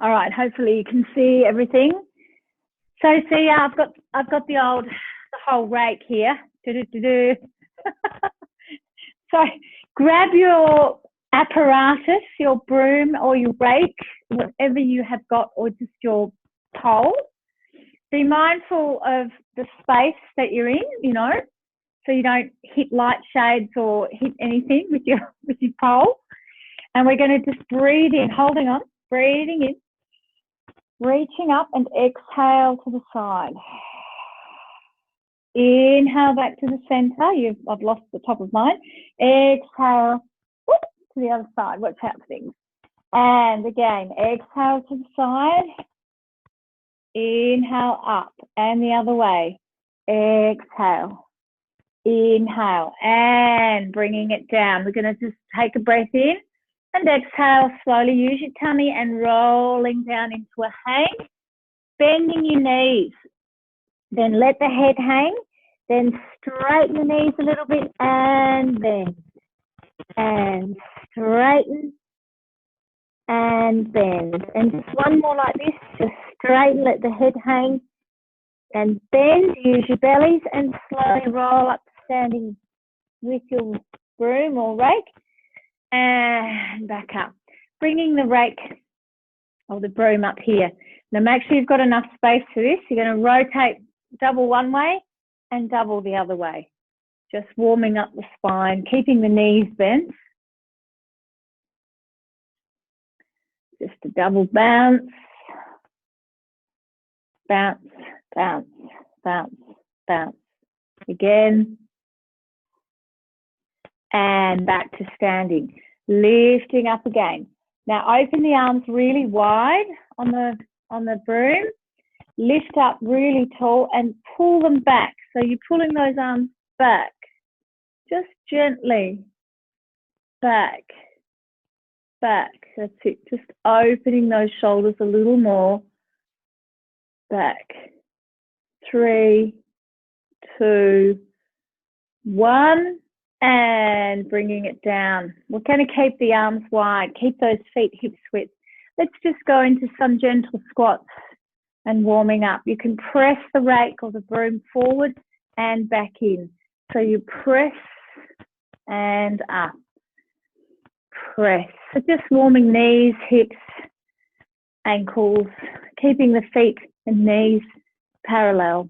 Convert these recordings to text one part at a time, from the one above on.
All right, hopefully you can see everything. So see, I've got the whole rake here. So grab your apparatus, your broom or your rake, whatever you have got, or just your pole. Be mindful of the space that you're in, so you don't hit light shades or hit anything with your pole. And we're going to just breathe in, holding on, breathing in, reaching up, and exhale to the side. Inhale back to the center. I've lost the top of mine. Exhale whoop, to the other side. Watch out for things. And again, exhale to the side. Inhale up and the other way. Exhale. Inhale and bringing it down. We're going to just take a breath in and exhale slowly. Use your tummy and rolling down into a hang. Bending your knees. Then let the head hang. Then straighten the knees a little bit and bend. And straighten and bend. And just one more like this. Just straighten, let the head hang. And bend. Use your bellies and slowly roll up, standing with your broom or rake. And back up. Bringing the rake or the broom up here. Now make sure you've got enough space for this. You're going to rotate double one way and double the other way. Just warming up the spine, keeping the knees bent. Just a double bounce. Bounce, bounce, bounce, bounce. Again. And back to standing. Lifting up again. Now open the arms really wide on the broom. Lift up really tall and pull them back. So you're pulling those arms back. Just gently. Back. Back. That's it. Just opening those shoulders a little more. Back. 3, 2, 1. And bringing it down. We're going to keep the arms wide. Keep those feet hips width. Let's just go into some gentle squats and warming up. You can press the rake or the broom forward and back in. So you press and up. Press. So just warming knees, hips, ankles, keeping the feet and knees parallel.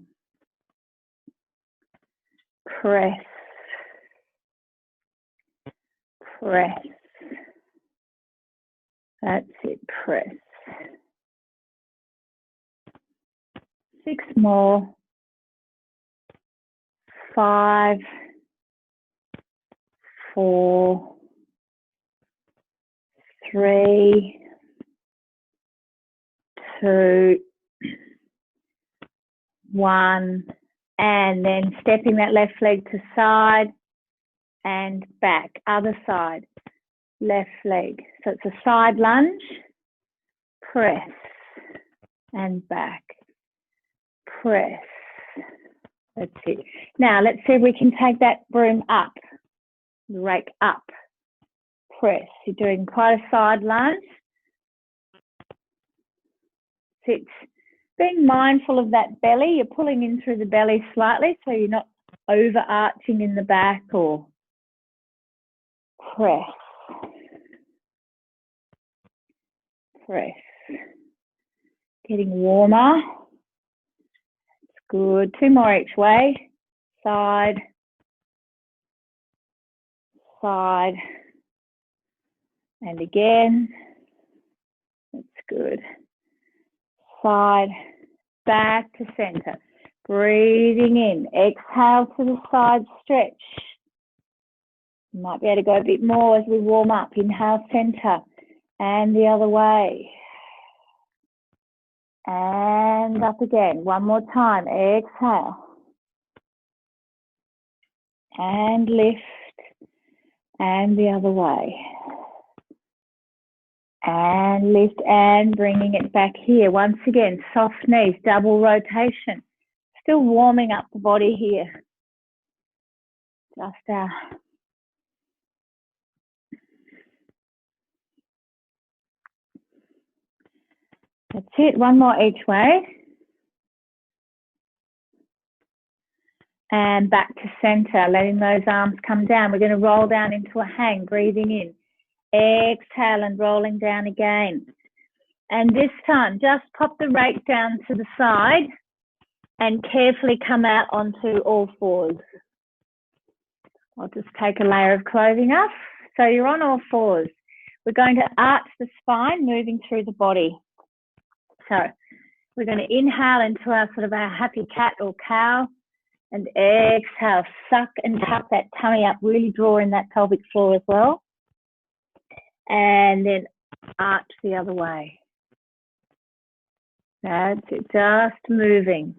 Press. Press. That's it, press. 6 more. 5, 4, 3, 2, 1. And then stepping that left leg to side and back, other side, left leg. So it's a side lunge, press, and back, press. That's it. Now let's see if we can take that broom up, the rake up, press. You're doing quite a side lunge. Sit. Being mindful of that belly, you're pulling in through the belly slightly so you're not overarching in the back or press. Press. Getting warmer. It's good. 2 more each way. Side. Side. And again. That's good. Side. Back to center. Breathing in. Exhale to the side stretch. You might be able to go a bit more as we warm up. Inhale, center, and the other way. And up again. One more time. Exhale. And lift. And the other way. And lift and bringing it back here. Once again, soft knees, double rotation. Still warming up the body here. Just That's it. One more each way. And back to center, letting those arms come down. We're going to roll down into a hang, breathing in. Exhale and rolling down again. And this time, just pop the rake down to the side and carefully come out onto all fours. I'll just take a layer of clothing off. So you're on all fours. We're going to arch the spine, moving through the body. So we're going to inhale into our sort of our happy cat or cow, and exhale, suck and tuck that tummy up, really draw in that pelvic floor as well. And then arch the other way. That's it, just moving.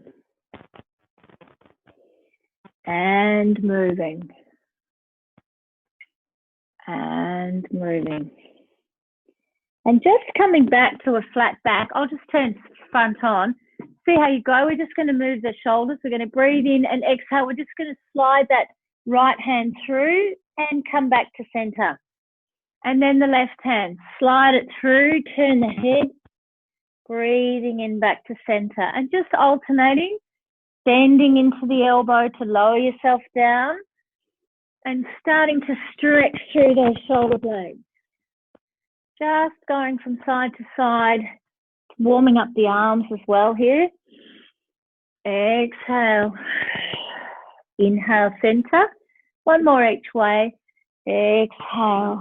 And moving. And moving. And just coming back to a flat back, I'll just turn front on. See how you go. We're just going to move the shoulders. We're going to breathe in and exhale. We're just going to slide that right hand through and come back to center. And then the left hand, slide it through, turn the head, breathing in back to center. And just alternating, bending into the elbow to lower yourself down and starting to stretch through those shoulder blades. Just going from side to side, warming up the arms as well here. Exhale. Inhale, center. One more each way. Exhale.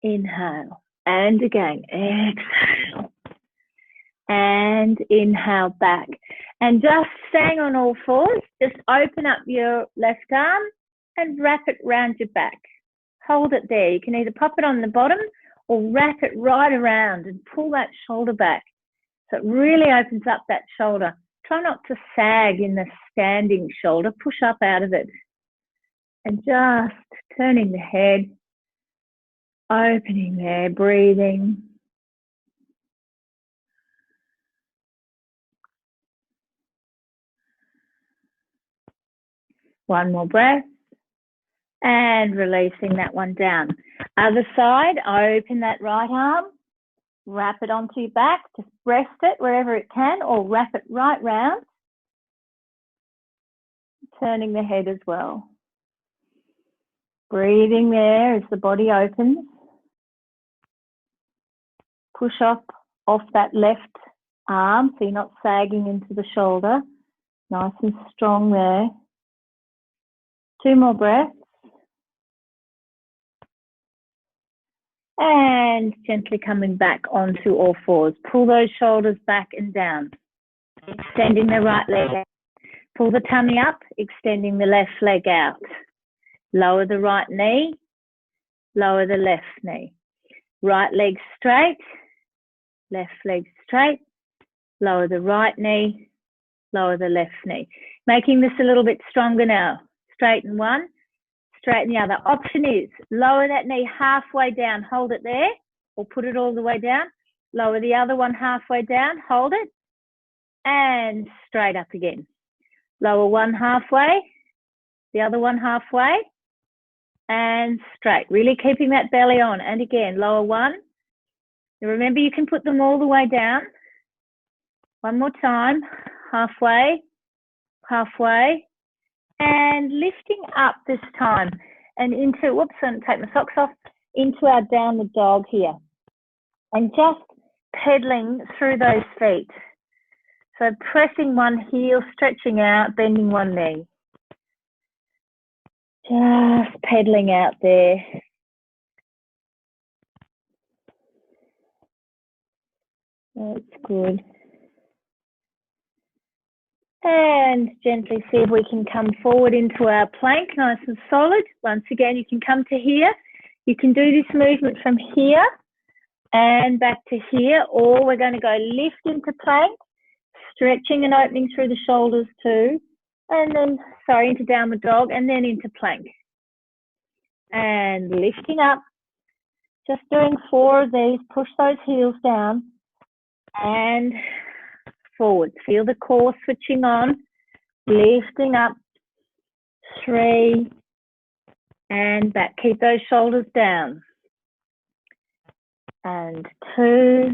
Inhale. And again. Exhale. And inhale back. And just staying on all fours, just open up your left arm and wrap it round your back. Hold it there. You can either pop it on the bottom or wrap it right around and pull that shoulder back. So it really opens up that shoulder. Try not to sag in the standing shoulder. Push up out of it. And just turning the head, opening there, breathing. One more breath. And releasing that one down. Other side, open that right arm. Wrap it onto your back. Just rest it wherever it can, or wrap it right round. Turning the head as well. Breathing there as the body opens. Push up off that left arm so you're not sagging into the shoulder. Nice and strong there. 2 more breaths. And gently coming back onto all fours. Pull those shoulders back and down. Extending the right leg out. Pull the tummy up, extending the left leg out. Lower the right knee, lower the left knee. Right leg straight, left leg straight. Lower the right knee, lower the left knee. Making this a little bit stronger now. Straighten one. Straighten the other. Option is lower that knee halfway down, hold it there, or put it all the way down. Lower the other one halfway down, hold it, and straight up again. Lower one halfway, the other one halfway, and straight. Really keeping that belly on. And again, lower one. And remember, you can put them all the way down. One more time. Halfway, halfway. And lifting up this time and into, whoops, I'm going to take my socks off, into our downward dog here. And just pedaling through those feet. So pressing one heel, stretching out, bending one knee. Just pedaling out there. That's good. And gently see if we can come forward into our plank, nice and solid. Once again, you can come to here. You can do this movement from here and back to here, or we're going to go lift into plank, stretching and opening through the shoulders too, and then, sorry, into downward dog, and then into plank. And lifting up, just doing 4 of these, push those heels down, and forwards. Feel the core switching on, lifting up, 3, and back. Keep those shoulders down. And 2,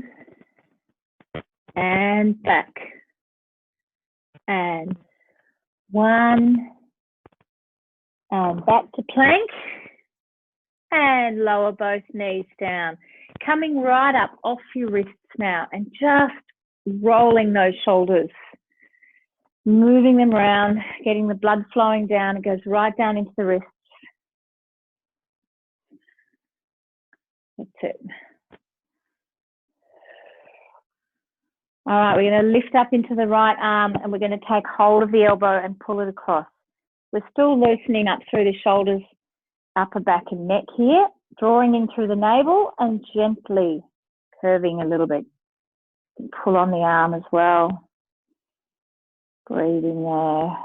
and back. And 1, and back to plank. And lower both knees down. Coming right up off your wrists now and just rolling those shoulders. Moving them around, getting the blood flowing down. It goes right down into the wrists. That's it. All right, we're going to lift up into the right arm and we're going to take hold of the elbow and pull it across. We're still loosening up through the shoulders, upper back and neck here, drawing in through the navel and gently curving a little bit. Pull on the arm as well. Breathing there.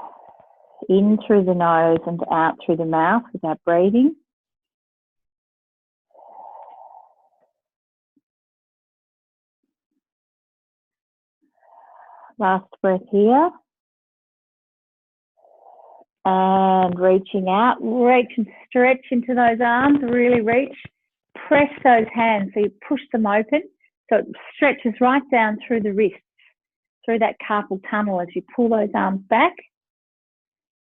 In through the nose and out through the mouth without breathing. Last breath here. And reaching out, reach and stretch into those arms, really reach. Press those hands so you push them open so it stretches right down through the wrists, through that carpal tunnel as you pull those arms back.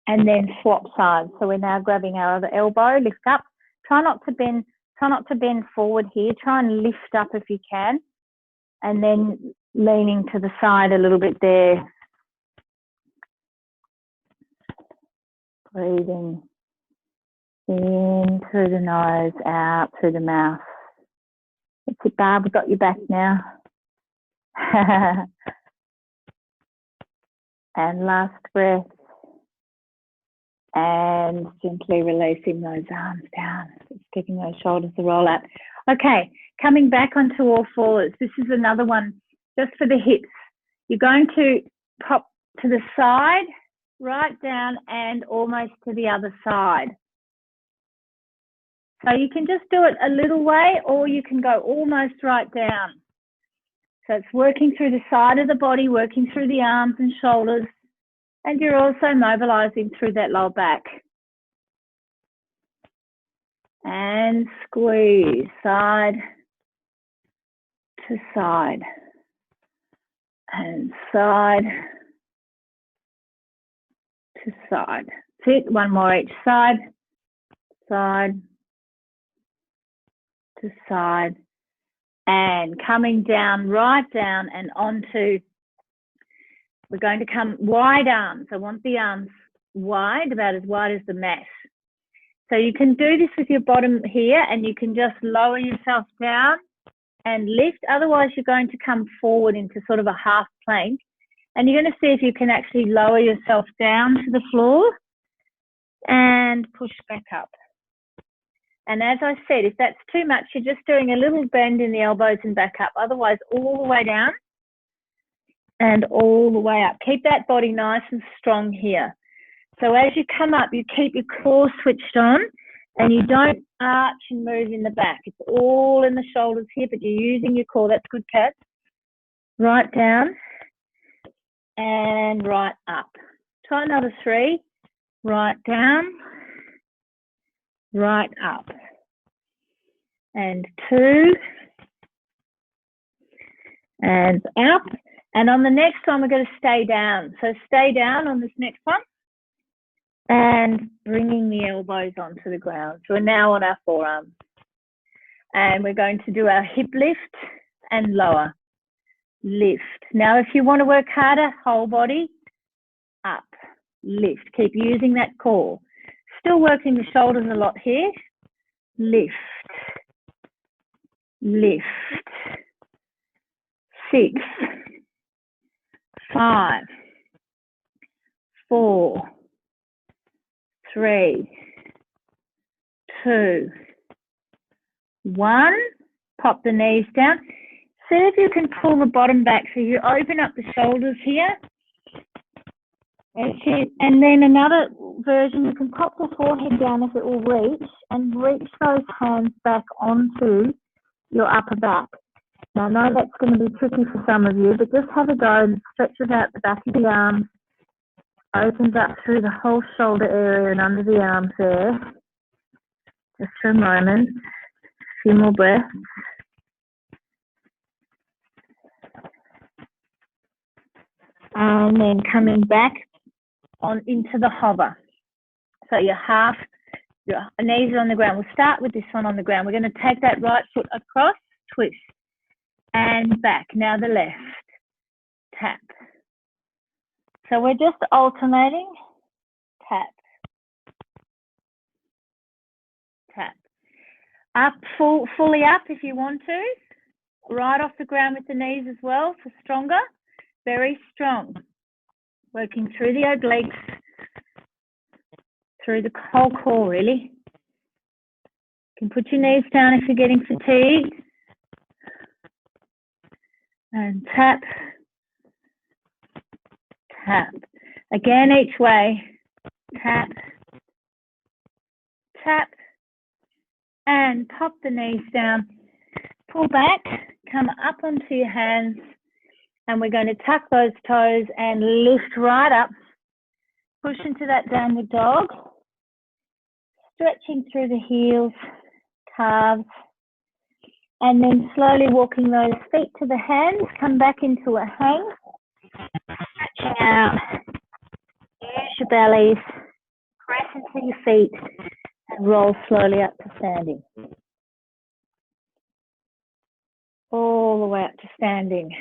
And then swap sides. So we're now grabbing our other elbow, lift up. Try not to bend forward here. Try and lift up if you can. And then leaning to the side a little bit there. Breathing in through the nose, out through the mouth. That's it, Barb, we've got you back now. And last breath. And gently releasing those arms down. Just getting those shoulders to roll out. Okay, coming back onto all fours. This is another one just for the hips. You're going to pop to the side, right down and almost to the other side. So you can just do it a little way or you can go almost right down. So it's working through the side of the body, working through the arms and shoulders, and you're also mobilizing through that lower back. And squeeze side to side. And side to side. That's it. One more each side. Side to side. And coming down, right down and onto, we're going to come wide arms. I want the arms wide, about as wide as the mat. So you can do this with your bottom here and you can just lower yourself down and lift. Otherwise, you're going to come forward into sort of a half plank. And you're going to see if you can actually lower yourself down to the floor and push back up. And as I said, if that's too much, you're just doing a little bend in the elbows and back up. Otherwise, all the way down and all the way up. Keep that body nice and strong here. So as you come up, you keep your core switched on and you don't arch and move in the back. It's all in the shoulders here, but you're using your core. That's good, Kat. Right down and right up. Try another 3. Right down, right up. And 2. And up. And on the next one, we're going to stay down. So stay down on this next one. And bringing the elbows onto the ground. So we're now on our forearms. And we're going to do our hip lift and lower. Lift. Now, if you want to work harder, whole body, up, lift. Keep using that core. Still working the shoulders a lot here. Lift. Lift. 6, 5, 4, 3, 2, 1. Pop the knees down. See if you can pull the bottom back so you open up the shoulders here. And then another version, you can pop the forehead down if it will reach and reach those hands back onto your upper back. Now, I know that's going to be tricky for some of you, but just have a go and stretches out the back of the arms, opens up through the whole shoulder area and under the arms there. Just for a moment. A few more breaths. and then coming back on into the hover. So your knees are on the ground. We'll start with this one on the ground. We're going to take that right foot across, twist, and back. Now the left, tap. So we're just alternating, tap, tap. Up, fully up if you want to. Right off the ground with the knees as well for stronger. Very strong. Working through the obliques, through the whole core really. You can put your knees down if you're getting fatigued. And tap, tap. Again, each way. Tap, tap. And pop the knees down. Pull back, come up onto your hands. And we're going to tuck those toes and lift right up. Push into that downward dog. Stretching through the heels, calves. And then slowly walking those feet to the hands. Come back into a hang. Stretching out. Use your bellies. Press into your feet. And roll slowly up to standing. All the way up to standing.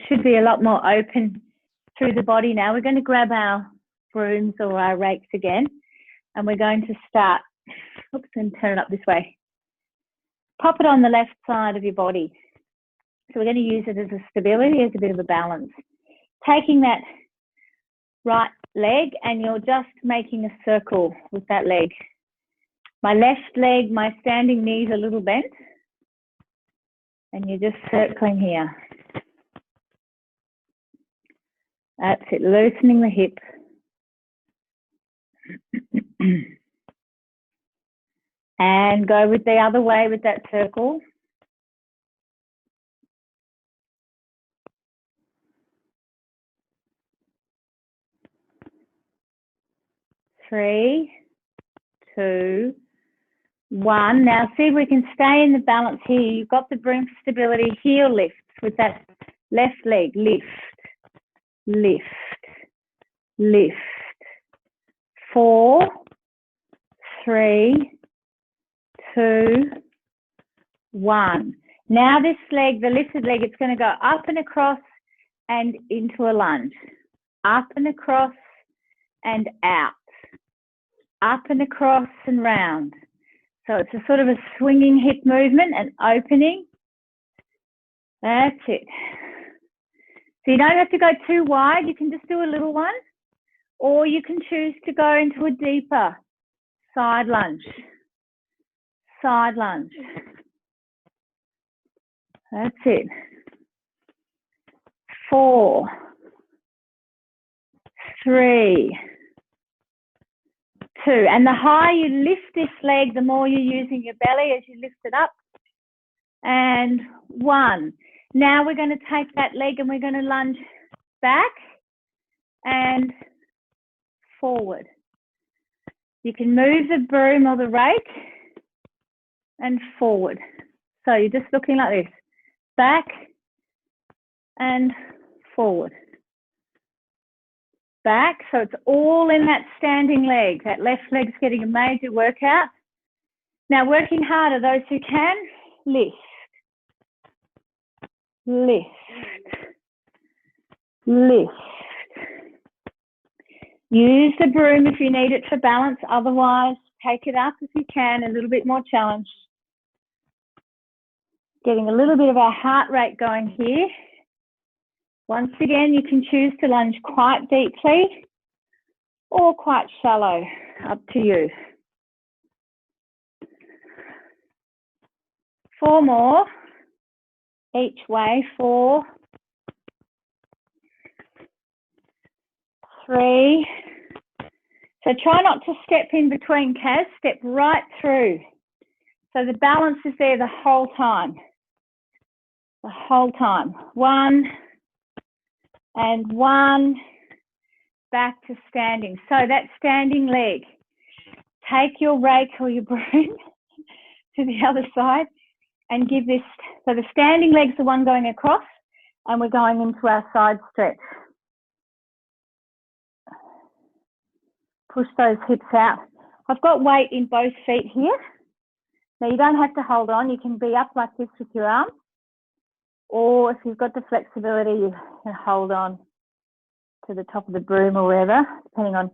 Should be a lot more open through the body now. We're going to grab our brooms or our rakes again. And we're going to start, oops, and turn it up this way. Pop it on the left side of your body. So we're going to use it as a stability, as a bit of a balance. Taking that right leg and you're just making a circle with that leg. My left leg, my standing knees a little bent. And you're just circling here. That's it, loosening the hip. And go with the other way with that circle. Three, two, one. Now see if we can stay in the balance here. You've got the broom stability, heel lifts with that left leg. Lift, lift, lift. 4, 3, 2, 1. Now this leg, the lifted leg, it's going to go up and across and into a lunge. Up and across and out. Up and across and round. So it's a sort of a swinging hip movement and opening. That's it. So you don't have to go too wide. You can just do a little one. Or you can choose to go into a deeper side lunge. Side lunge. That's it. 4, 3, 2. And the higher you lift this leg, the more you're using your belly as you lift it up. And 1. Now we're going to take that leg and we're going to lunge back and forward. You can move the broom or the rake and forward. So you're just looking like this. Back and forward. Back, so it's all in that standing leg. That left leg's getting a major workout. Now working harder, those who can, lift. Lift. Lift. Use the broom if you need it for balance. Otherwise, take it up if you can, a little bit more challenge. Getting a little bit of our heart rate going here. Once again, you can choose to lunge quite deeply or quite shallow, up to you. 4 more each way. 4, 3. So try not to step in between, Kaz. Step right through. So the balance is there the whole time. The whole time. 1 and 1. Back to standing. So that standing leg. Take your rake or your broom to the other side and give this. So the standing leg's the one going across and we're going into our side stretch. Push those hips out. I've got weight in both feet here. Now you don't have to hold on. You can be up like this with your arm. Or if you've got the flexibility, you can hold on to the top of the broom or wherever, depending on,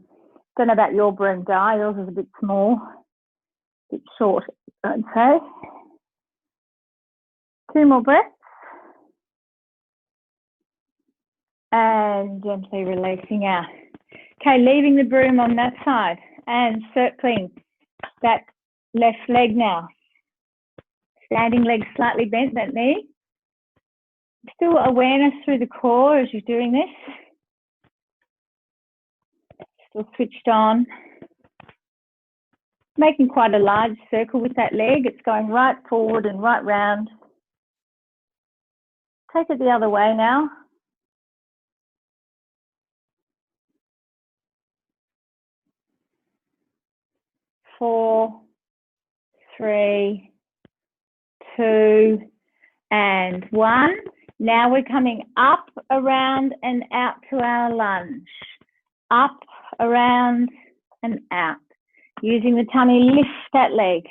don't know about your broom, Di. Yours is a bit small, a bit short, I'd say. 2 more breaths. And gently releasing out. Okay, leaving the broom on that side and circling that left leg now. Standing leg slightly bent, that knee. Still awareness through the core as you're doing this. Still switched on. Making quite a large circle with that leg. It's going right forward and right round. Take it the other way now. Four, 3, 2, and 1. Now we're coming up, around, and out to our lunge. Up, around, and out. Using the tummy, lift that leg.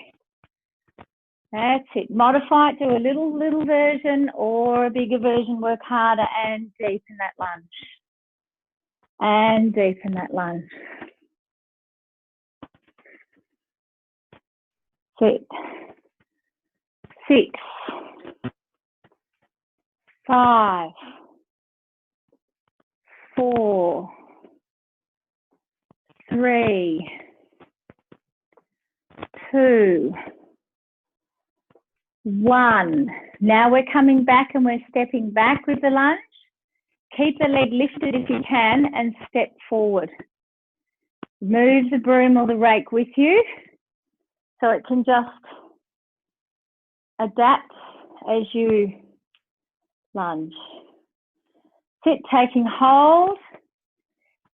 That's it. Modify it to a little version or a bigger version. Work harder and deepen that lunge. And deepen that lunge. Sit. 6, 5, 4, 3, 2, 1. Now we're coming back and we're stepping back with the lunge. Keep the leg lifted if you can and step forward. Move the broom or the rake with you so it can just adapt as you lunge. Sit, taking hold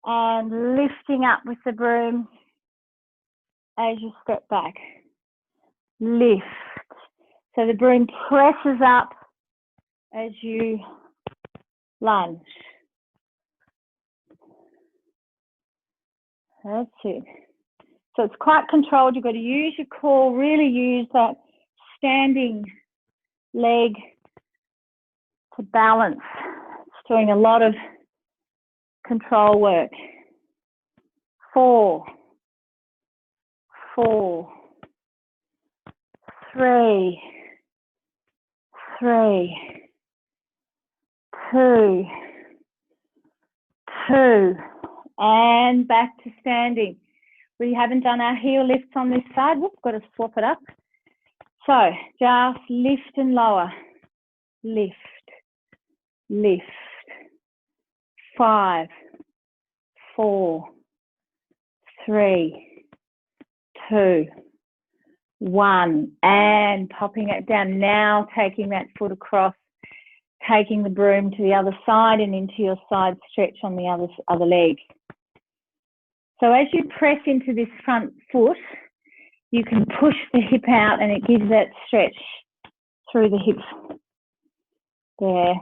and lifting up with the broom as you step back. Lift. So the broom presses up as you lunge. That's it. So it's quite controlled. You've got to use your core, really use that standing leg to balance. It's doing a lot of control work. 4, 4, 3, 3, 2, 2, and back to standing. We haven't done our heel lifts on this side. Whoop, got to swap it up. So just lift and lower. Lift, lift. 5, 4, 3, 2, 1, and popping it down. Now taking that foot across, taking the broom to the other side and into your side stretch on the other leg. So as you press into this front foot, you can push the hip out and it gives that stretch through the hips there.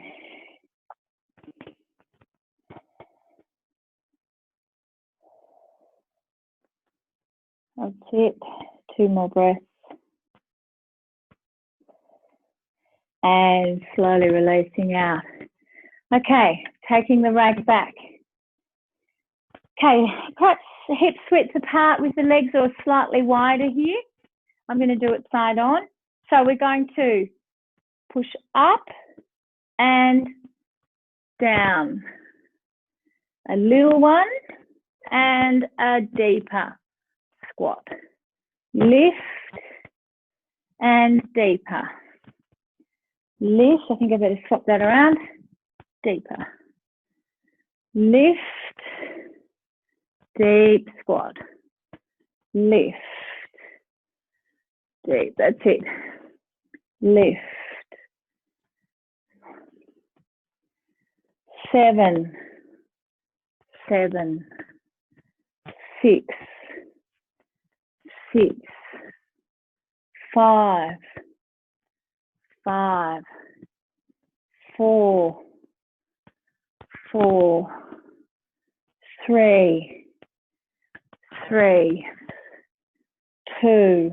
That's it. 2 more breaths. And slowly releasing out. Okay, taking the rake back. Okay, perhaps hips width apart with the legs or slightly wider here. I'm going to do it side on. So we're going to push up and down. A little one and a deeper squat. Lift and deeper. Lift, I think I better swap that around. Deeper. Lift, deep squat. Lift, deep, that's it. Lift. 7, 7, 6, 6, 5, 5, 4, 4, 3, 3, 2,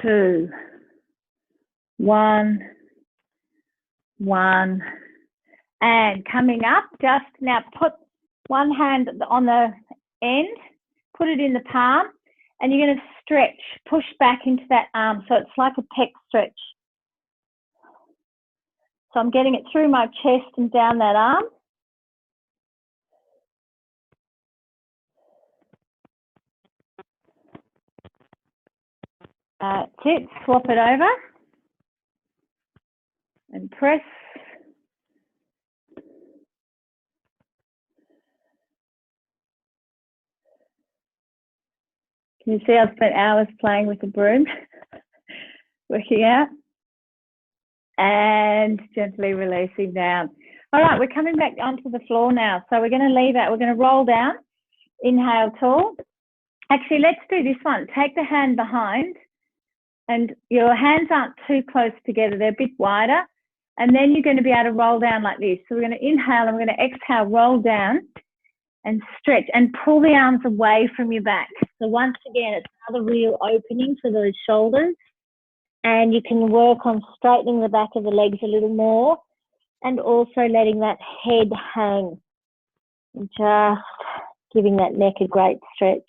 2, 1, 1. And coming up, just now put one hand on the end, put it in the palm, and you're going to stretch, push back into that arm. So it's like a pec stretch. So I'm getting it through my chest and down that arm. That's it. Swap it over and press. Can you see I've spent hours playing with the broom, working out, and gently releasing down. All right, we're coming back onto the floor now. So we're going to leave out. We're going to roll down. Inhale tall. Actually, let's do this one. Take the hand behind, and your hands aren't too close together. They're a bit wider. And then you're going to be able to roll down like this. So we're going to inhale and we're going to exhale, roll down and stretch and pull the arms away from your back. So once again, it's another real opening for those shoulders. And you can work on straightening the back of the legs a little more and also letting that head hang. And just giving that neck a great stretch.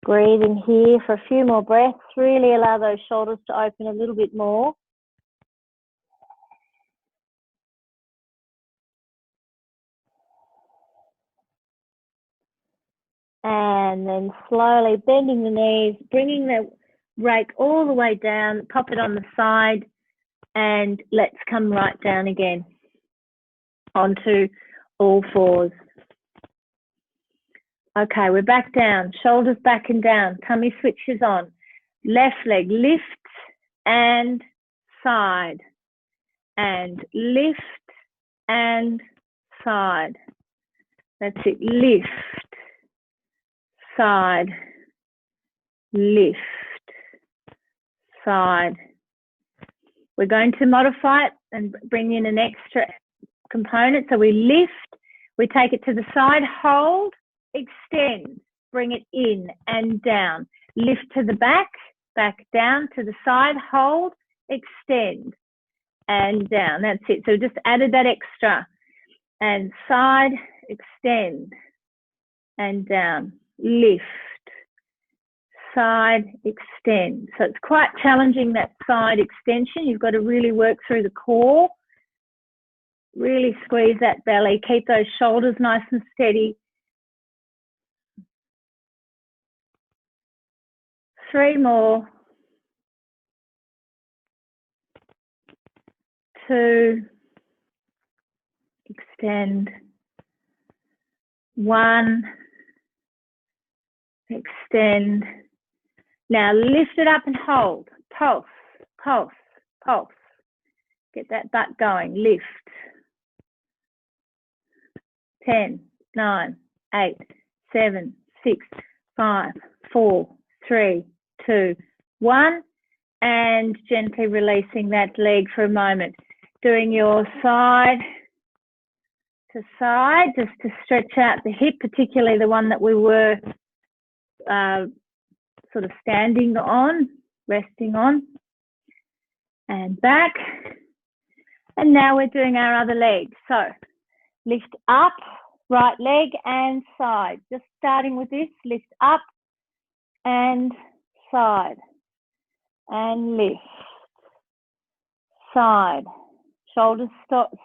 Breathe in here for a few more breaths. Really allow those shoulders to open a little bit more. And then slowly bending the knees, bringing the rake all the way down, pop it on the side, and let's come right down again onto all fours. Okay, we're back down, shoulders back and down, tummy switches on. Left leg lifts and side, and lift and side. That's it, lift, side, lift, side. We're going to modify it and bring in an extra component. So we lift, we take it to the side, hold, extend, bring it in and down. Lift to the back, back down to the side, hold, extend and down. That's it. So just added that extra. And side, extend and down. Lift, side, extend. So it's quite challenging, that side extension. You've got to really work through the core. Really squeeze that belly. Keep those shoulders nice and steady. 3 more. 2. Extend. 1. Extend. Now lift it up and hold. Pulse, pulse, pulse. Get that butt going. Lift. 10, 9, 8, 7, 6, 5, 4, 3, 2, 1. And gently releasing that leg for a moment. Doing your side to side, just to stretch out the hip, particularly the one that we were sort of standing on, resting on, and back. And now we're doing our other leg. So lift up, right leg and side. Just starting with this, lift up and side, and lift, side. Shoulders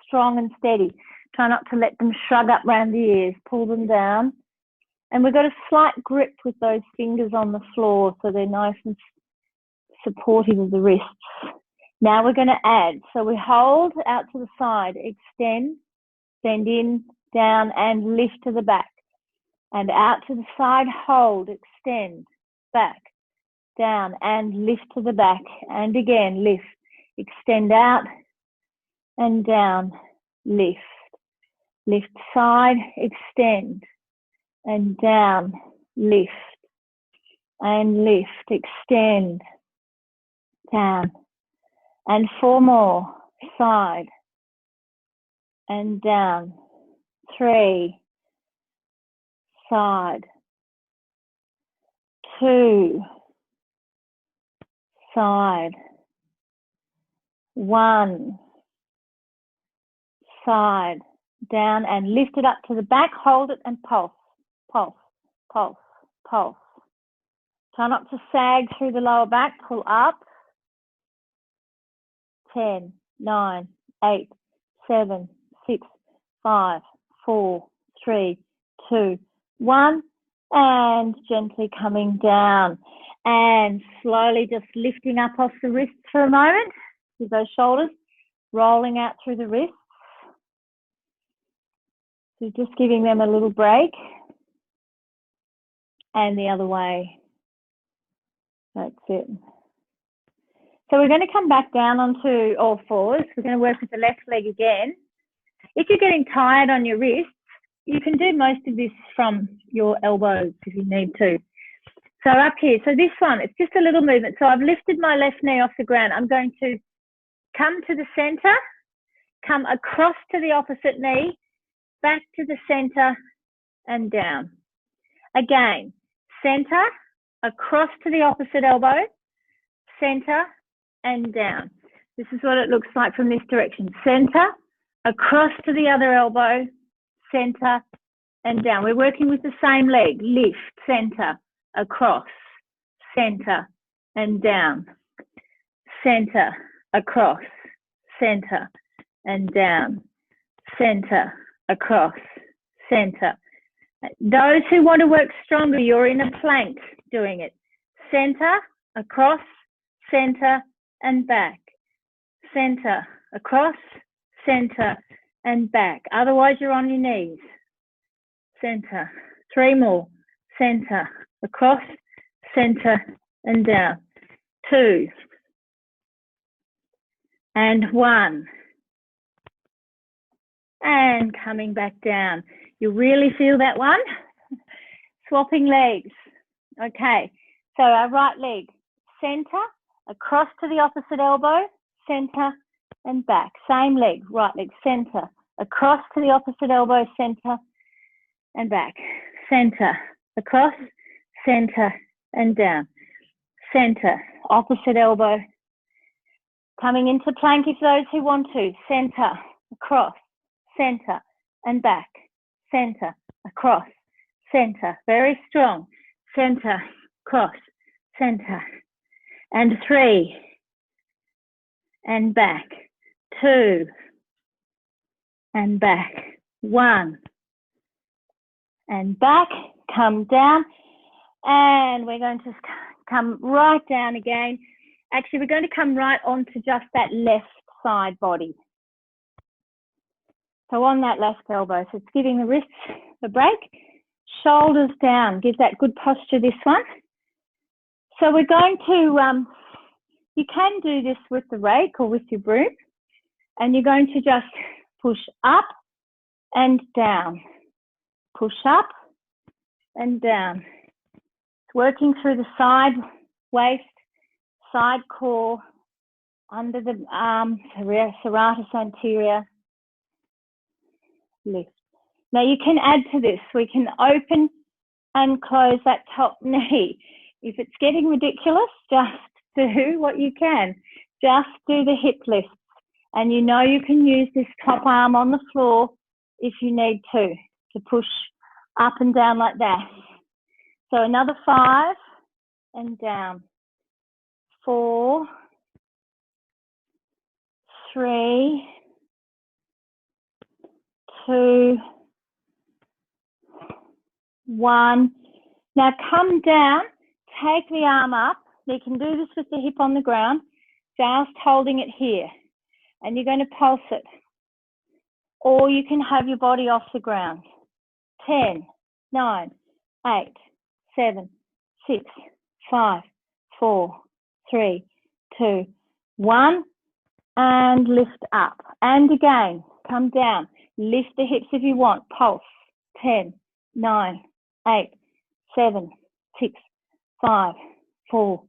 strong and steady. Try not to let them shrug up around the ears. Pull them down. And we've got a slight grip with those fingers on the floor so they're nice and supportive of the wrists. Now we're going to add. So we hold out to the side, extend, bend in, down, and lift to the back. And out to the side, hold, extend, back, down, and lift to the back. And again, lift, extend out, and down, lift. Lift side, extend, and down, lift, and lift, extend, down. And 4 more, side, and down. 3, side, 2, side, 1, side, down and lift it up to the back, hold it and pulse, pulse, pulse, pulse. Try not to sag through the lower back, pull up. 10, 9, 8, 7, 6, 5, 4, 3, 2, 1, and gently coming down and slowly just lifting up off the wrists for a moment with those shoulders rolling out through the wrists. So just giving them a little break and the other way. That's it. So we're going to come back down onto all fours. We're going to work with the left leg again. If you're getting tired on your wrists, you can do most of this from your elbows if you need to. So up here, so this one, it's just a little movement. So I've lifted my left knee off the ground. I'm going to come to the center, come across to the opposite knee, back to the center and down. Again, center, across to the opposite elbow, center and down. This is what it looks like from this direction. Center, across to the other elbow, center and down. We're working with the same leg. Lift, center, across, center and down. Center, across, center and down. Center, across, center. Those who want to work stronger, you're in a plank doing it. Center, across, center and back. Center, across, center and back. Otherwise, you're on your knees. Center. 3 more. Center, across, center and down. 2 and 1. And coming back down. You really feel that one? Swapping legs. Okay, so our right leg, center, across to the opposite elbow, center and back. Same leg, right leg, center, across to the opposite elbow, center and back. Center, across, center and down. Center, opposite elbow. Coming into plank if those who want to. Center, across, center and back. Center, across, center. Very strong. Center, cross, center. And 3. And back. 2. And back. 1. And back. Come down. And we're going to come right down again. Actually, we're going to come right onto just that left side body. So on that left elbow. So it's giving the wrists a break. Shoulders down. Give that good posture, this one. So we're going to, you can do this with the rake or with your broom. And you're going to just push up and down. Push up and down. Working through the side waist, side core, under the arm, serratus anterior. Lift. Now you can add to this. We can open and close that top knee. If it's getting ridiculous, just do what you can. Just do the hip lifts. And you know you can use this top arm on the floor if you need to push up and down like that. So another 5 and down. 4, 3, 2, 1. Now come down, take the arm up. You can do this with the hip on the ground, just holding it here. And you're going to pulse it. Or you can have your body off the ground. 10, 9, 8, 7, 6, 5, 4, 3, 2, 1. And lift up. And again, come down. Lift the hips if you want. Pulse. 10, 9, 8, 7, 6, 5, 4,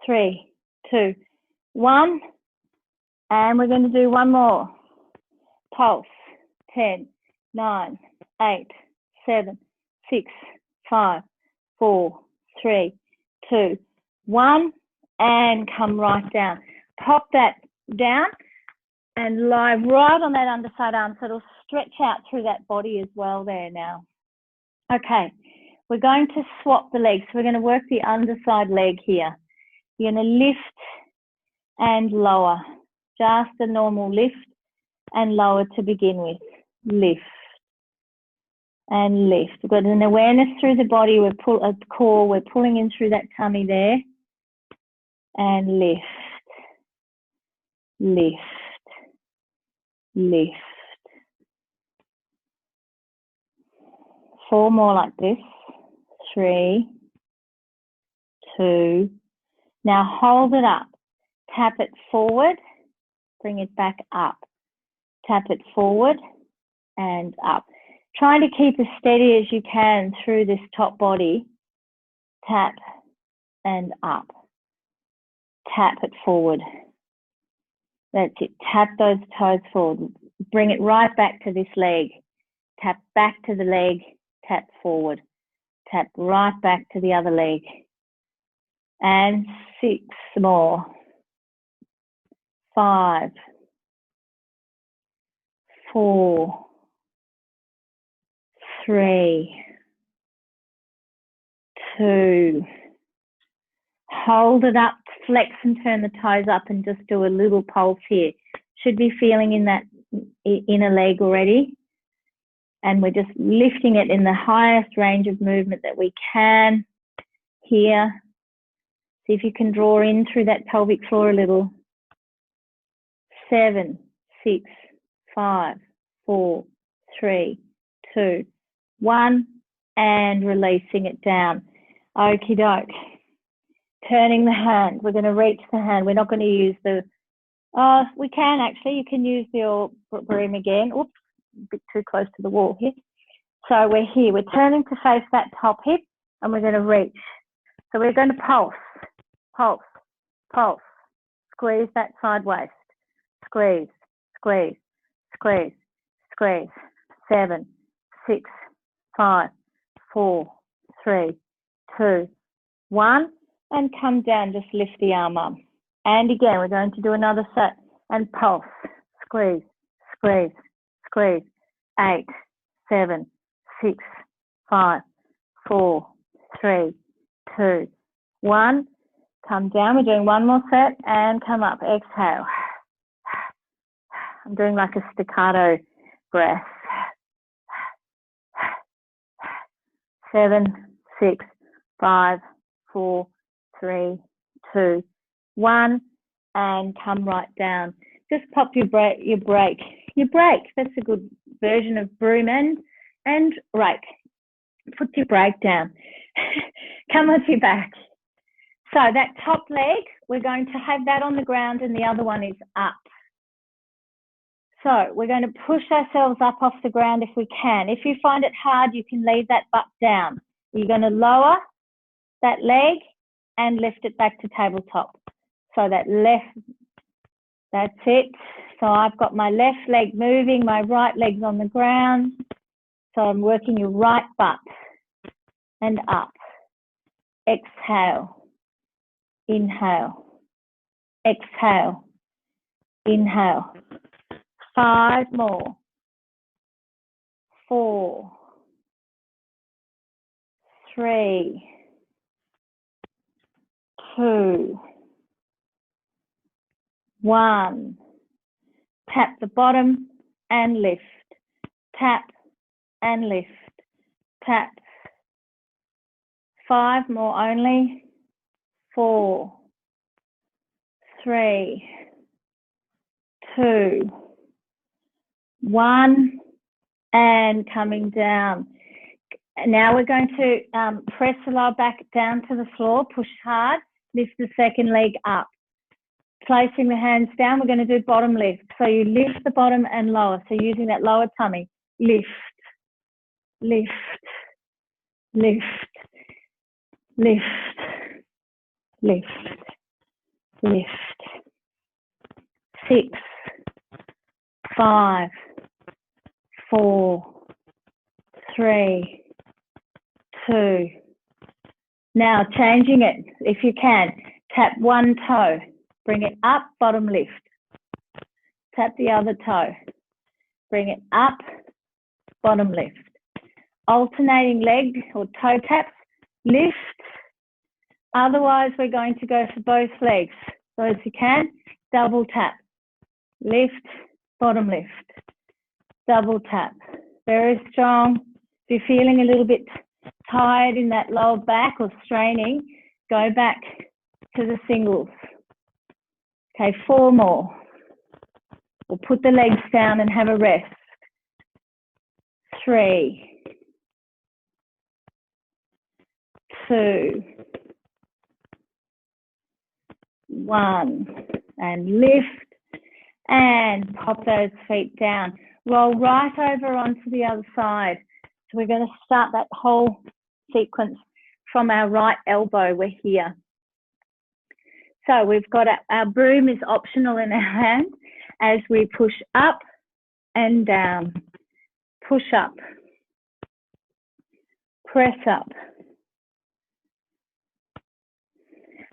3, 2, 1. And we're going to do one more. Pulse. 10, 9, 8, 7, 6, 5, 4, 3, 2, 1, and come right down. Pop that down and lie right on that underside arm, so it'll stretch out through that body as well there now. Okay, we're going to swap the legs. So we're going to work the underside leg here. You're going to lift and lower, just a normal lift and lower to begin with. Lift and lift. We've got an awareness through the body. We're pulling in through that tummy there, and lift, lift, lift. 4 more like this. 3, 2. Now hold it up. Tap it forward. Bring it back up. Tap it forward and up. Trying to keep as steady as you can through this top body. Tap and up. Tap it forward. That's it. Tap those toes forward. Bring it right back to this leg. Tap back to the leg. Tap forward. Tap right back to the other leg. And 6 more. 5, 4, 3, 2. Hold it up, flex and turn the toes up and just do a little pulse here. Should be feeling in that inner leg already. And we're just lifting it in the highest range of movement that we can here. See if you can draw in through that pelvic floor a little. 7, 6, 5, 4, 3, 2, 1, and releasing it down. Okie doke. Turning the hand. We're going to reach the hand. We're not going to use the, we can actually. You can use the broom again. Oops, a bit too close to the wall here. So we're here. We're turning to face that top hip, and we're going to reach. So we're going to pulse, pulse, pulse. Squeeze that side waist. Squeeze, squeeze, squeeze, squeeze. 7, 6, 5, 4, 3, 2, 1. And come down, just lift the arm up. And again, we're going to do another set and pulse. Squeeze, squeeze, squeeze. 8, 7, 6, 5, 4, 3, 2, 1. Come down. We're doing one more set and come up. Exhale. I'm doing like a staccato breath. 7, 6, 5, 4, 3, 2, 1, and come right down. Just pop your brake. That's a good version of broom and rake. Put your brake down. Come on your back. So that top leg, we're going to have that on the ground and the other one is up. So we're going to push ourselves up off the ground if we can. If you find it hard, you can leave that butt down. You're going to lower that leg and lift it back to tabletop. So that left, that's it. So I've got my left leg moving, my right leg's on the ground. So I'm working your right butt and up. Exhale, inhale, exhale, inhale. 5 more. 4, 3, 2, 1. Tap the bottom and lift. Tap and lift. Tap. 5 more only. 4, 3, 2, 1, and coming down. Now we're going to press the lower back down to the floor, push hard, lift the second leg up. Placing the hands down, we're going to do bottom lift. So you lift the bottom and lower. So using that lower tummy, lift, lift, lift, lift, lift, lift. 6, 5, 4, 3, 2. Now, changing it, if you can, tap one toe, bring it up, bottom lift. Tap the other toe, bring it up, bottom lift. Alternating leg or toe taps, lift. Otherwise, we're going to go for both legs. So if you can, double tap, lift, bottom lift, double tap. Very strong. If you're feeling a little bit tired in that lower back or straining, go back to the singles. Okay, 4 more. We'll put the legs down and have a rest. 3, 2, 1, and lift and pop those feet down. Roll right over onto the other side. So we're going to start that whole sequence from our right elbow. We're here. So we've got our broom is optional in our hand as we push up and down. Push up. Press up.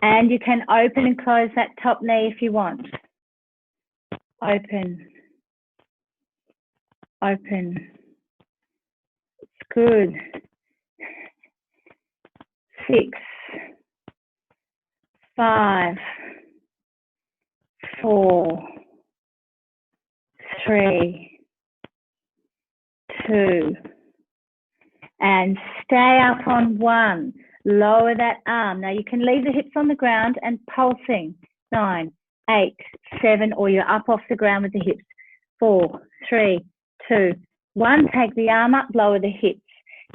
And you can open and close that top knee if you want. Open. Open. It's good. 6, 5, 4, 3, 2, and stay up on 1. Lower that arm. Now you can leave the hips on the ground and pulsing. 9, 8, 7, or you're up off the ground with the hips. 4, 3, 2, 1. Take the arm up, lower the hips.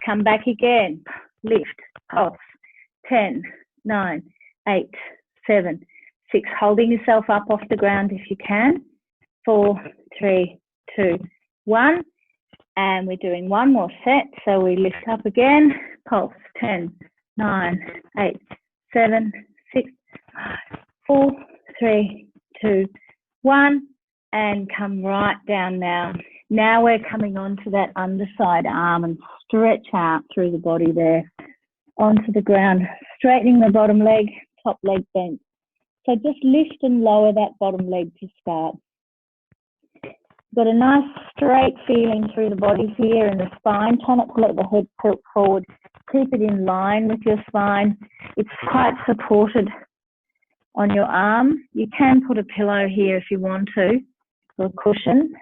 Come back again. Lift, pulse. 10, 9, 8, 7, 6. Holding yourself up off the ground if you can. 4, 3, 2, 1. And we're doing one more set. So we lift up again. Pulse. 10, 9, 8, 7, 6, 5, 4, 3, 2, 1. And come right down now. Now we're coming onto that underside arm and stretch out through the body there. Onto the ground, straightening the bottom leg, top leg bent. So just lift and lower that bottom leg to start. Got a nice straight feeling through the body here in the spine. Try not to let the head tilt forward. Keep it in line with your spine. It's quite supported on your arm. You can put a pillow here if you want to, or a cushion.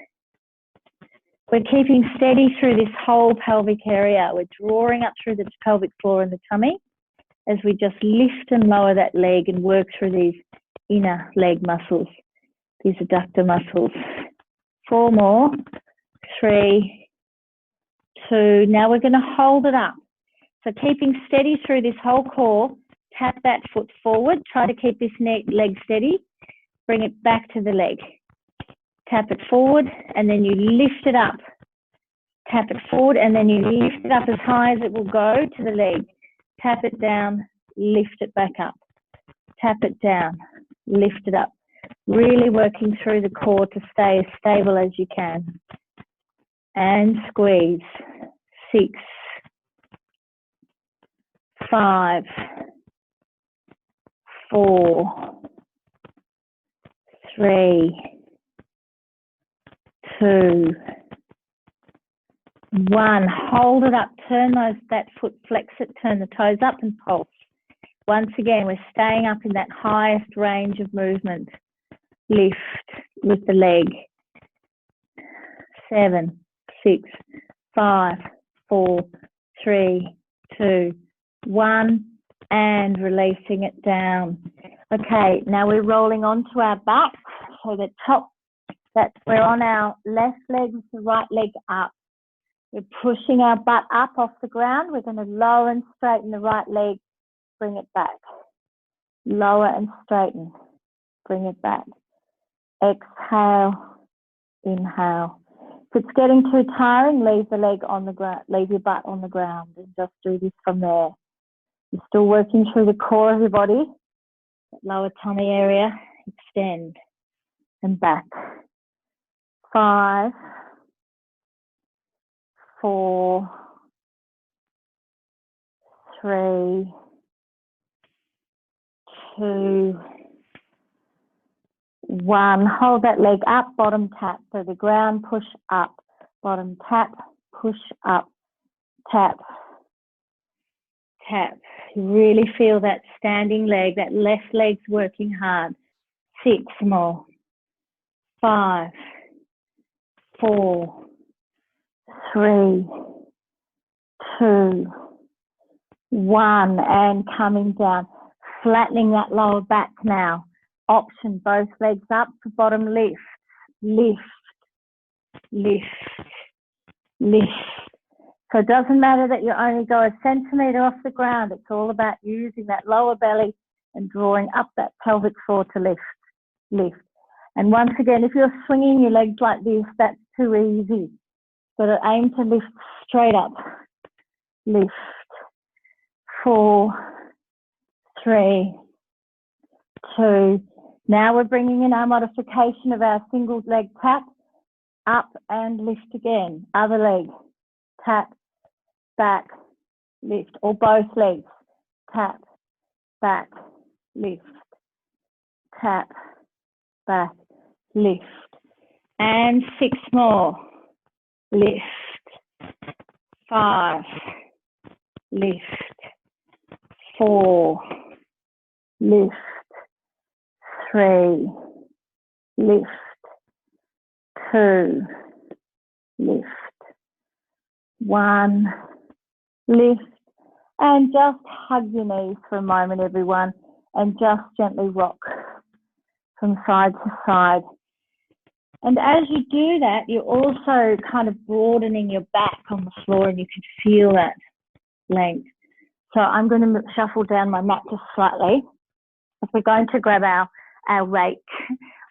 We're keeping steady through this whole pelvic area. We're drawing up through the pelvic floor and the tummy as we just lift and lower that leg and work through these inner leg muscles, these adductor muscles. 4 more. 3, 2. Now we're going to hold it up. So keeping steady through this whole core, tap that foot forward. Try to keep this leg steady. Bring it back to the leg. Tap it forward and then you lift it up. Tap it forward and then you lift it up as high as it will go to the leg. Tap it down, lift it back up. Tap it down, lift it up. Really working through the core to stay as stable as you can. And squeeze. 6, 5, 4, 3, 2, 1. Hold it up. Turn that foot, flex it, turn the toes up and pulse. Once again, we're staying up in that highest range of movement. Lift with the leg. 7, 6, 5, 4, 3, 2, 1. And releasing it down. Okay, now we're rolling onto our back. So the top, that we're on our left leg with the right leg up. We're pushing our butt up off the ground. We're going to lower and straighten the right leg. Bring it back. Lower and straighten. Bring it back. Exhale. Inhale. If it's getting too tiring, leave the leg on the ground. Leave your butt on the ground and just do this from there. You're still working through the core of your body. That lower tummy area. Extend. And back. 5, 4, 3, 2, 1. Hold that leg up, bottom tap. So the ground, push up, bottom tap, push up, tap, tap. You really feel that standing leg, that left leg's working hard. 6 more. 5, 4, 3, 2, 1. And coming down. Flattening that lower back now. Option, both legs up to bottom, lift, lift, lift, lift. So it doesn't matter that you only go a centimetre off the ground. It's all about using that lower belly and drawing up that pelvic floor to lift, lift. And once again, if you're swinging your legs like this, that's too easy. So aim to lift straight up. Lift. 4, 3, 2. Now we're bringing in our modification of our single leg tap. Up and lift again. Other leg. Tap, back, lift. Or both legs. Tap, back, lift. Tap, back, lift. And 6 more. Lift. 5. Lift. 4. Lift. 3. Lift. 2. Lift. 1. Lift. And just hug your knees for a moment, everyone, and just gently rock from side to side. And as you do that, you're also kind of broadening your back on the floor, and you can feel that length. So I'm going to shuffle down my mat just slightly. If we're going to grab our rake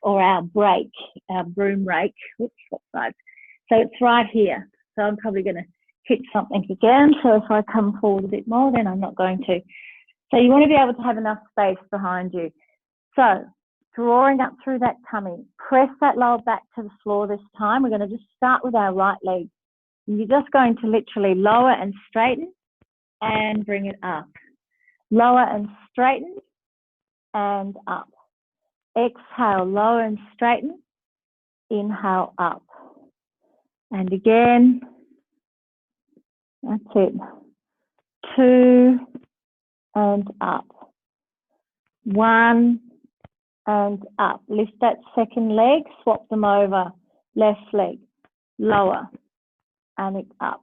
or our brake, our broom rake. Oops, what side? So it's right here. So I'm probably going to hit something again. So if I come forward a bit more, then I'm not going to. So you want to be able to have enough space behind you. So drawing up through that tummy, press that lower back to the floor this time. We're going to just start with our right leg. And you're just going to literally lower and straighten and bring it up. Lower and straighten and up. Exhale, lower and straighten. Inhale, up. And again. That's it. 2 and up. 1 and up. Lift that second leg, swap them over. Left leg, lower and it's up.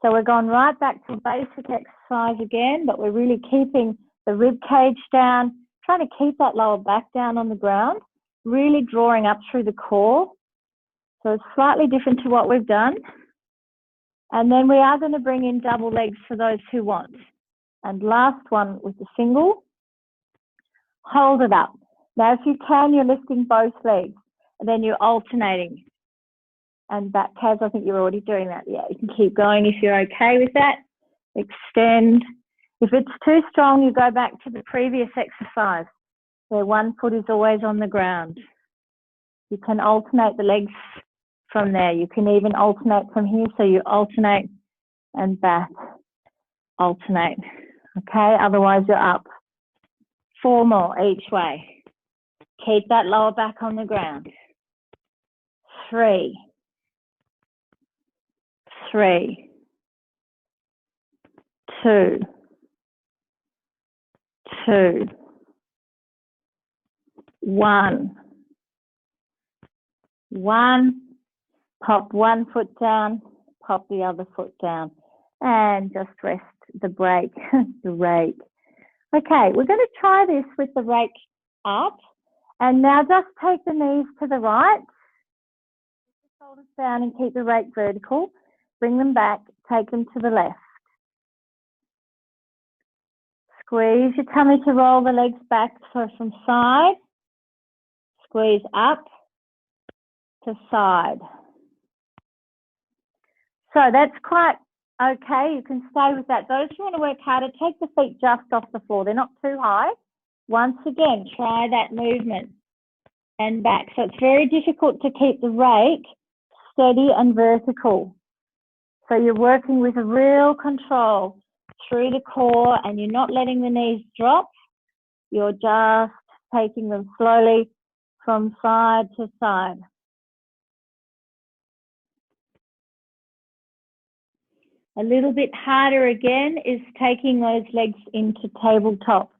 So we're going right back to basic exercise again, but we're really keeping the rib cage down, trying to keep that lower back down on the ground, really drawing up through the core. So it's slightly different to what we've done. And then we are going to bring in double legs for those who want. And last one with the single. Hold it up. Now, if you can, you're lifting both legs, and then you're alternating. And back, Kaz, I think you're already doing that. Yeah, you can keep going if you're okay with that. Extend. If it's too strong, you go back to the previous exercise, where one foot is always on the ground. You can alternate the legs from there. You can even alternate from here, so you alternate and back, alternate. Okay, otherwise you're up. 4 more each way. Keep that lower back on the ground. 3, 3, 2, 2, 1, 1. Pop one foot down, pop the other foot down, and just rest the brake, the rake. Okay, we're going to try this with the rake up, and now just take the knees to the right, the shoulders down and keep the rake vertical, bring them back, take them to the left. Squeeze your tummy to roll the legs back, so from side, squeeze up to side. So that's quite okay. You can stay with that. Those who want to work harder, take the feet just off the floor. They're not too high. Once again, try that movement and back. So it's very difficult to keep the rake steady and vertical. So you're working with a real control through the core, and you're not letting the knees drop. You're just taking them slowly from side to side. A little bit harder again is taking those legs into tabletop,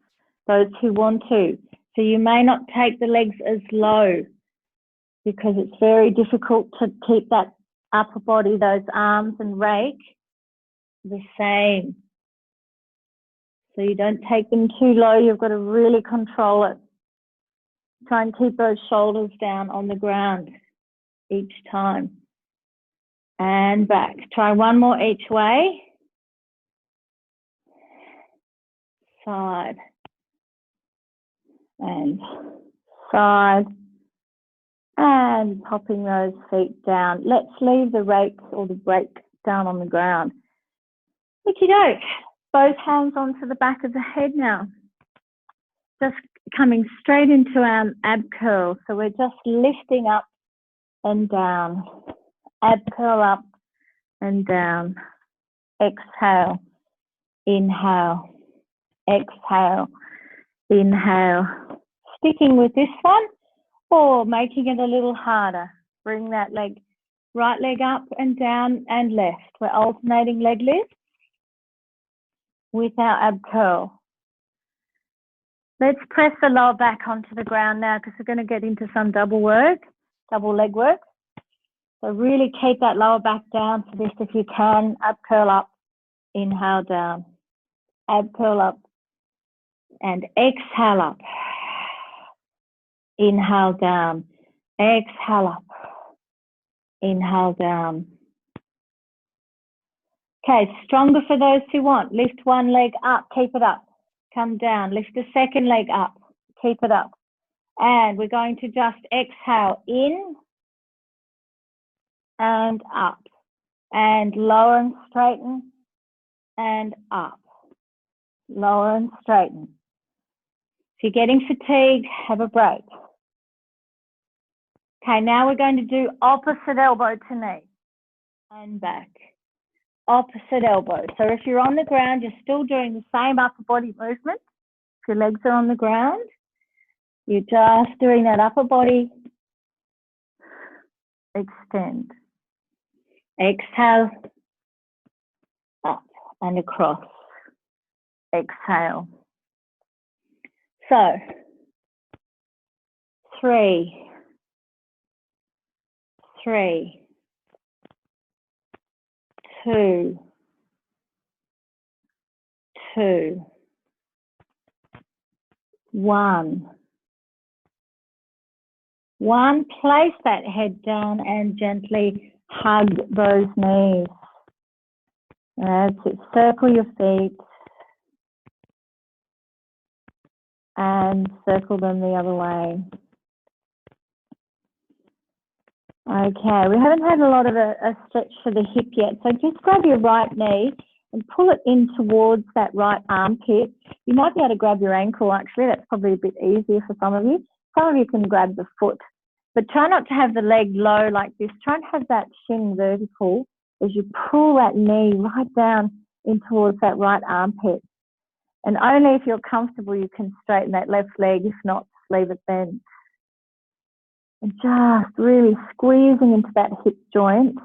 those who want to. So you may not take the legs as low because it's very difficult to keep that upper body, those arms and rake, the same. So you don't take them too low. You've got to really control it. Try and keep those shoulders down on the ground each time. And back. Try one more each way. Side. And side. And popping those feet down. Let's leave the rakes or the brake down on the ground. Okey-doke. Both hands onto the back of the head now. Just coming straight into our ab curl. So we're just lifting up and down. Ab curl up and down. Exhale. Inhale. Exhale. Inhale. Sticking with this one or making it a little harder. Bring that leg, right leg up and down and left. We're alternating leg lifts with our ab curl. Let's press the lower back onto the ground now because we're going to get into some double leg work. So really keep that lower back down for this if you can. Ab curl up, inhale down. Ab curl up and exhale up. Inhale down. Exhale up. Inhale down. Okay, stronger for those who want. Lift one leg up, keep it up. Come down, lift the second leg up, keep it up. And we're going to just exhale in and up. And lower and straighten and up. Lower and straighten. If you're getting fatigued, have a break. Okay, now we're going to do opposite elbow to knee and back. Opposite elbow. So if you're on the ground, you're still doing the same upper body movement. If your legs are on the ground, you're just doing that upper body. Extend. Exhale. Up and across. Exhale. So, 3, 3, 2, 2, 1. 1, place that head down and gently hug those knees. That's it. Circle your feet and circle them the other way. Okay, we haven't had a lot of a stretch for the hip yet, so just grab your right knee and pull it in towards that right armpit. You might be able to grab your ankle, actually. That's probably a bit easier for some of you. Some of you can grab the foot, but try not to have the leg low like this. Try and have that shin vertical as you pull that knee right down in towards that right armpit. And only if you're comfortable you can straighten that left leg. If not, leave it bent. And just really squeezing into that hip joint.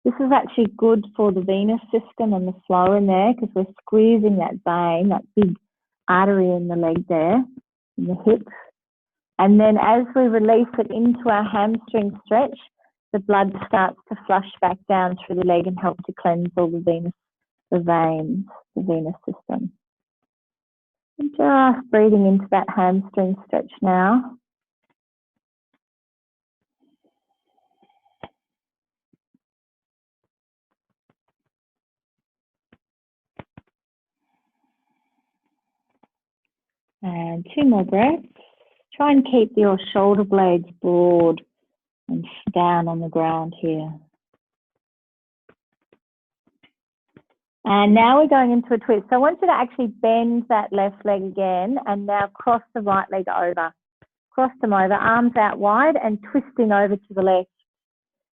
This is actually good for the venous system and the flow in there because we're squeezing that vein, that big artery in the leg there, in the hip. And then as we release it into our hamstring stretch, the blood starts to flush back down through the leg and help to cleanse all the veins, the venous system. And just breathing into that hamstring stretch now. And 2 more breaths. Try and keep your shoulder blades broad and down on the ground here. And now we're going into a twist. So I want you to actually bend that left leg again and now cross the right leg over. Cross them over, arms out wide and twisting over to the left.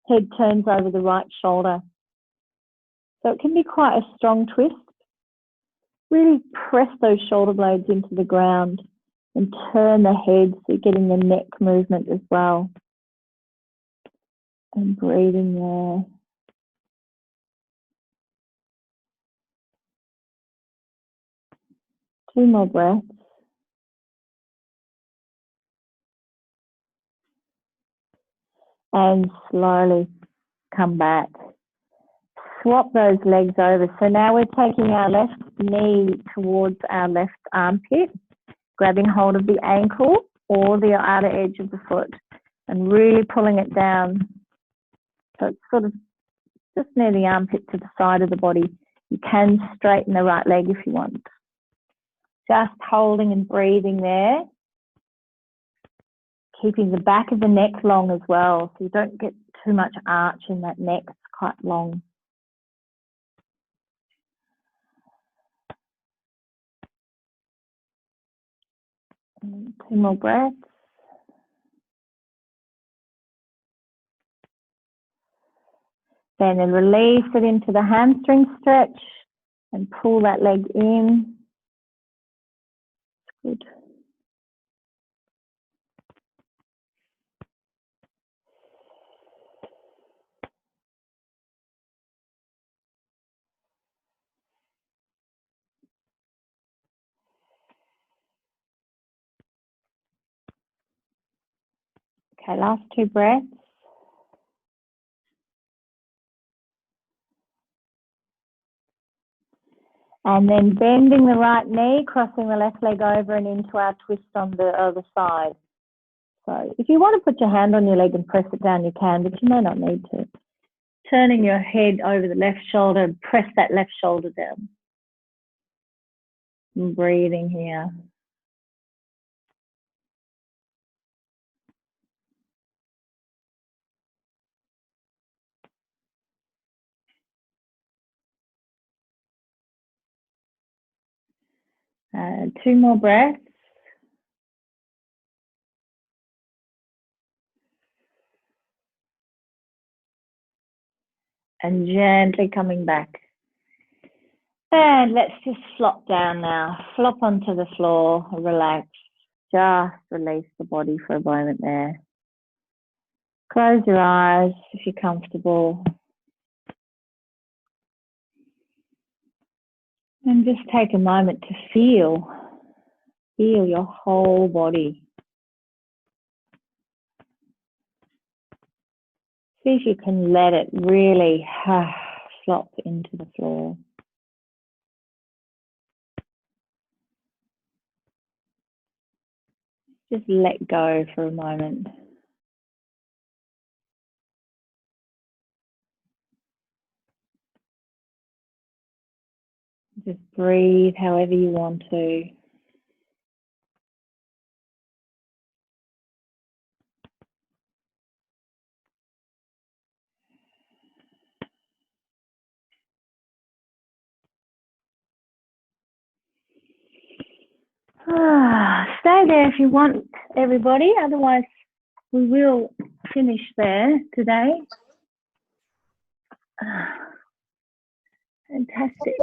Head turns over the right shoulder. So it can be quite a strong twist. Really press those shoulder blades into the ground. And turn the head so you're getting the neck movement as well. And breathing there. Two more breaths. And slowly come back. Swap those legs over. So now we're taking our left knee towards our left armpit, grabbing hold of the ankle or the outer edge of the foot and really pulling it down. So it's sort of just near the armpit to the side of the body. You can straighten the right leg if you want. Just holding and breathing there. Keeping the back of the neck long as well, so you don't get too much arch in that neck. It's quite long. And two more breaths. Then release it into the hamstring stretch and pull that leg in. Good. Okay, last two breaths. And then bending the right knee, crossing the left leg over and into our twist on the other side. So if you want to put your hand on your leg and press it down, you can, but you may not need to. Turning your head over the left shoulder and press that left shoulder down. And breathing here. Two more breaths. And gently coming back. And let's just flop down now. Flop onto the floor, relax. Just release the body for a moment there. Close your eyes if you're comfortable. And just take a moment to feel your whole body. See if you can let it really flop into the floor. Just let go for a moment. Just breathe however you want to. Stay there if you want, everybody. Otherwise, we will finish there today. Fantastic.